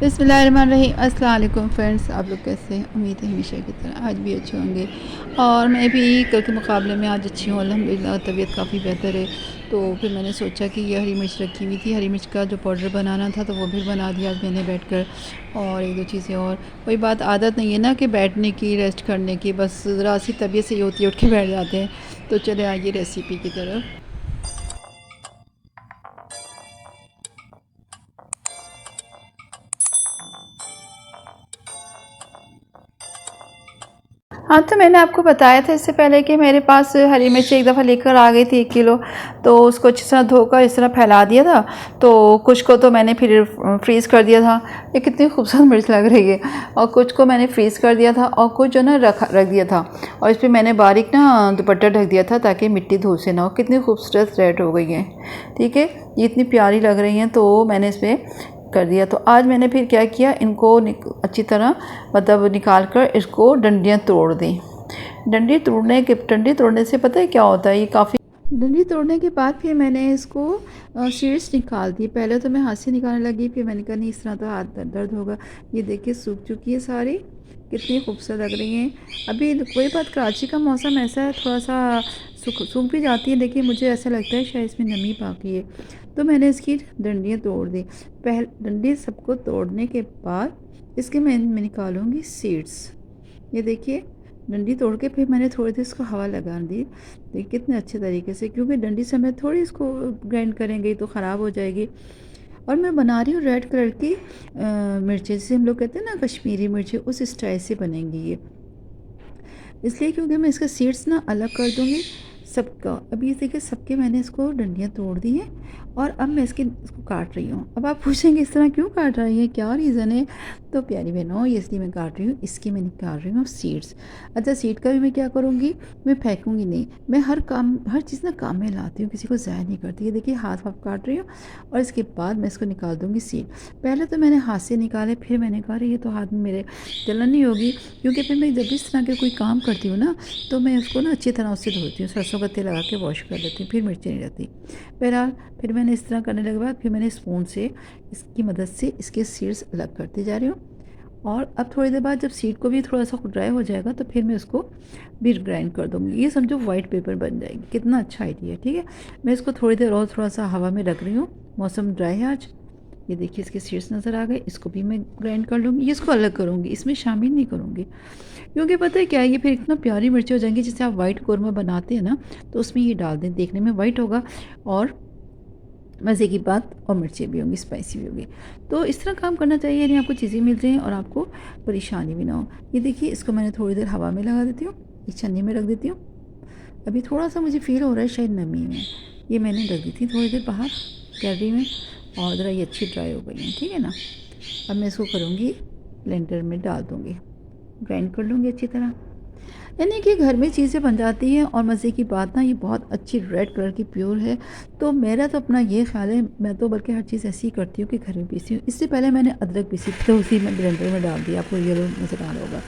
बिस्मिल्लाहिर्रहमानिर्रहीम। अस्सलाम वालेकुम फ्रेंड्स, आप लोग कैसे हैं? उम्मीद है हमेशा की तरह आज भी अच्छे होंगे। और मैं भी कल के मुकाबले में आज अच्छी हूँ अल्हम्दुलिल्लाह। तबीयत काफ़ी बेहतर है। तो फिर मैंने सोचा कि ये हरी मिर्च रखी हुई थी, हरी मिर्च का जो पाउडर बनाना था तो वो भी बना दिया आज मैंने बैठकर। और एक दो चीज़ें और, कोई बात आदत नहीं है ना कि बैठने की, रेस्ट करने की, बस ज़रा सी तबीयत से ही होती है, उठ के बैठ जाते हैं। तो चले आइए रेसिपी की तरफ। हाँ, तो मैंने आपको बताया था इससे पहले कि मेरे पास हरी मिर्च एक दफ़ा लेकर आ गई थी 1 किलो। तो उसको अच्छी तरह धोकर इस तरह फैला दिया था। तो कुछ को तो मैंने फिर फ्रीज़ कर दिया था। ये कितनी खूबसूरत मिर्च लग रही है। और कुछ को मैंने फ्रीज़ कर दिया था और कुछ जो ना रख दिया था। और इस पर मैंने बारीक ना दुपट्टा ढक दिया था ताकि मिट्टी धूल से ना हो। कितनी खूबसूरत रेड हो गई है। ठीक है, ये इतनी प्यारी लग रही हैं तो मैंने इस पर कर दिया। तो आज मैंने फिर क्या किया, इनको अच्छी तरह मतलब निकाल कर इसको डंडियाँ तोड़ दी। डंडी तोड़ने से पता है क्या होता है, ये काफ़ी डंडी तोड़ने के बाद फिर मैंने इसको सीड्स निकाल दी। पहले तो मैं हाथ से निकालने लगी, फिर मैंने कहा नहीं इस तरह तो हाथ दर्द होगा। ये देखिए सूख चुकी है सारी, कितनी खूबसूरत लग रही हैं। अभी कोई बात, कराची का मौसम ऐसा है, थोड़ा सा सूख भी जाती है। देखिए मुझे ऐसा लगता है शायद इसमें नमी बाकी है। तो मैंने इसकी डंडियाँ तोड़ दी। डंडी सबको तोड़ने के बाद इसके मैं निकालूंगी सीड्स। ये देखिए, डंडी तोड़ के फिर मैंने थोड़ी देर इसको हवा लगा दी। देखिए कितने अच्छे तरीके से, क्योंकि डंडी से मैं थोड़ी इसको ग्राइंड करेंगे तो ख़राब हो जाएगी। और मैं बना रही हूँ रेड कलर की मिर्चें, जिसे हम लोग कहते हैं ना कश्मीरी मिर्चें, उस स्टाइल से बनेंगी ये। इसलिए क्योंकि मैं इसका सीड्स ना अलग कर दूँगी सबका। अब ये देखिए सबके मैंने इसको डंडियाँ तोड़ दी हैं। और अब मैं इसको काट रही हूँ। अब आप पूछेंगे इस तरह क्यों काट रही हैं, क्या रीज़न है? तो प्यारी बहनों, ये इसलिए मैं काट रही हूँ, इसकी मैं निकाल रही हूँ सीड्स। अच्छा, सीड का भी मैं क्या करूँगी, मैं फेंकूँगी नहीं। मैं हर चीज़ ना काम में लाती हूँ, किसी को ज़ाया नहीं करती। ये देखिए हाथ वाथ काट रही हूँ और इसके बाद मैं इसको निकाल दूँगी सीड। पहले तो मैंने हाथ से निकाले, फिर मैंने कहा ये तो हाथ में मेरे जलन नहीं होगी, क्योंकि फिर मैं जब भी इस तरह के कोई काम करती हूँ ना तो मैं उसको ना अच्छी तरह उससे धोती हूँ, सरसों का तेल लगा के वॉश कर लेती हूँ, फिर मिर्ची नहीं रहती। बहरहाल फिर मैंने इस तरह करने के बाद फिर मैंने स्पून से इसकी मदद से इसके सीड्स अलग करती जा रही हूँ। और अब थोड़ी देर बाद जब सीड को भी थोड़ा सा ड्राई हो जाएगा तो फिर मैं उसको भी ग्राइंड कर दूँगी। ये समझो वाइट पेपर बन जाएगी। कितना अच्छा आइडिया है। ठीक है, मैं इसको थोड़ी देर और थोड़ा सा हवा में रख रही हूँ। मौसम ड्राई है आज। ये देखिए इसके सीड्स नज़र आ गए, इसको भी मैं ग्राइंड कर लूँगी। ये इसको अलग करूँगी, इसमें शामिल नहीं करूँगी, क्योंकि पता है क्या है, ये फिर इतना प्यारी मिर्ची हो जाएंगी। जैसे आप वाइट कौरमा बनाते हैं ना, तो उसमें ये डाल दें, देखने में वाइट होगा और मज़े की बात, और मिर्चें भी होंगी, स्पाइसी भी होगी। तो इस तरह काम करना चाहिए, यानी आपको चीज़ें मिल जाएँ और आपको परेशानी भी ना हो। ये देखिए इसको मैंने थोड़ी देर हवा में लगा देती हूँ, एक छन्नी में रख देती हूँ। अभी थोड़ा सा मुझे फ़ील हो रहा है शायद नमी में, ये मैंने रख दी थी थोड़ी देर बाहर कैरी में, और ज़रा ये अच्छी ड्राई हो गई हैं। ठीक है ना, अब मैं इसको करूँगी ब्लेंडर में डाल दूँगी, ग्राइंड कर लूँगी अच्छी तरह। यानी कि घर में चीज़ें बन जाती हैं। और मज़े की बात ना, ये बहुत अच्छी रेड कलर की प्योर है। तो मेरा तो अपना ये ख़्याल है, मैं तो बल्कि हर चीज़ ऐसी ही करती हूँ कि घर में पीसी हूँ। इससे पहले मैंने अदरक पीसी थी तो उसी में ब्लेंडर में डाल दिया, आपको ये नज़र आ रहा होगा।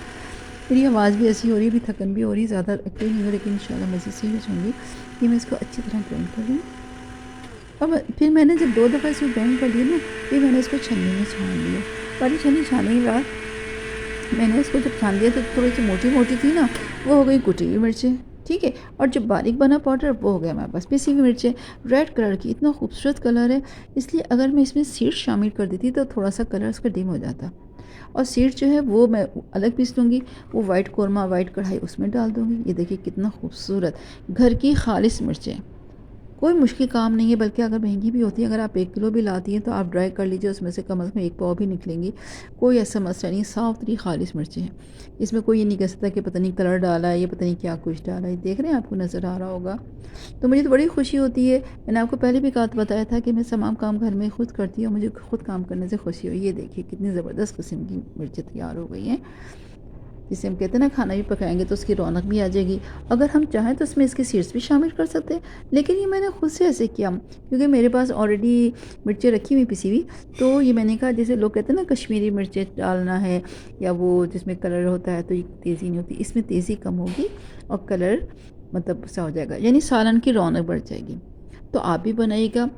मेरी आवाज़ भी ऐसी हो रही है, अभी थकन भी हो रही है, ज़्यादा एक्टिव नहीं हो, लेकिन इंशाल्लाह मज़े से ही होंगी। कि मैं इसको अच्छी तरह ग्राइंड कर लूँ। अब फिर मैंने जब 2 दफ़ा इसको ग्राइंड कर लिया ना, फिर मैंने इसको छन्नी में छान लिया। बड़ी छन्नी छानने के बाद मैंने इसको जब छान लिया तो थोड़ी सी मोटी मोटी थी ना, वो हो गई कुटी हुई मिर्चें। ठीक है, और जो बारीक बना पाउडर वो हो गया हमारे पास पिसी हुई मिर्चें। रेड कलर की, इतना खूबसूरत कलर है। इसलिए अगर मैं इसमें सीड्स शामिल कर देती तो थोड़ा सा कलर उसका डिम हो जाता। और सीड्स जो है वो मैं अलग पीस लूँगी, वो वाइट कौरमा, वाइट कढ़ाई उसमें डाल दूँगी। ये देखिए कितना खूबसूरत घर की खालिश मिर्चें। कोई मुश्किल काम नहीं है, बल्कि अगर महंगी भी होती है, अगर आप 1 किलो भी लाती हैं तो आप ड्राई कर लीजिए, उसमें से कम 1 पाव भी निकलेंगी। कोई ऐसा मसला नहीं, साफ़ सुथरी खालिश मिर्चें हैं। इसमें कोई ये नहीं कह सकता कि पता नहीं कलर डाला है, ये पता नहीं क्या कुछ डाला है। देख रहे हैं, आपको नज़र आ रहा होगा। तो मुझे तो बड़ी खुशी होती है। मैंने आपको पहले भी बताया था कि मैं तमाम काम घर में खुद करती हूँ, मुझे खुद काम करने से खुशी हुई। ये देखिए कितनी ज़बरदस्त किस्म की मिर्चें तैयार हो गई हैं, जिसे हम कहते हैं ना खाना भी पकाएंगे तो उसकी रौनक भी आ जाएगी। अगर हम चाहें तो इसमें इसके सीड्स भी शामिल कर सकते हैं, लेकिन ये मैंने खुद से ऐसे किया क्योंकि मेरे पास ऑलरेडी मिर्चें रखी हुई पिसी हुई। तो ये मैंने कहा, जैसे लोग कहते हैं ना कश्मीरी मिर्चें डालना है, या वो जिसमें कलर होता है तो ये तेज़ी नहीं होती, इसमें तेज़ी कम होगी और कलर मतलब सा हो जाएगा, यानी सालन की रौनक बढ़ जाएगी। तो आप भी बनाइएगा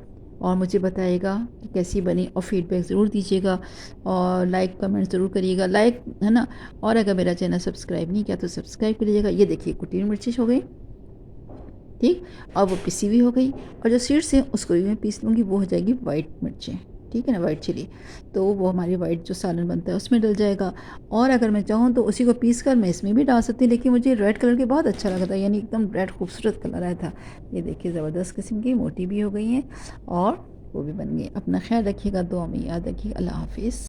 और मुझे बताइएगा कि कैसी बनी और फीडबैक ज़रूर दीजिएगा और लाइक कमेंट ज़रूर करिएगा, लाइक है ना। और अगर मेरा चैनल सब्सक्राइब नहीं किया तो सब्सक्राइब कर लीजिएगा। ये देखिए कुटी मिर्ची हो गई, ठीक। और वो पिसी हुई हो गई, और जो सीड्स हैं उसको भी मैं पीस लूँगी, वो हो जाएगी वाइट मिर्चें, ठीक है ना, वाइट चिली। तो वो हमारी वाइट जो सालन बनता है उसमें डल जाएगा। और अगर मैं चाहूँ तो उसी को पीस कर मैं इसमें भी डाल सकती हूँ, लेकिन मुझे रेड कलर के बहुत अच्छा लगा था, यानी एकदम रेड खूबसूरत कलर आया था। ये देखिए ज़बरदस्त किस्म की मोटी भी हो गई हैं और वो भी बन गई। अपना ख्याल रखिएगा, दुआ में याद रखिएगा। अल्लाह हाफिज़।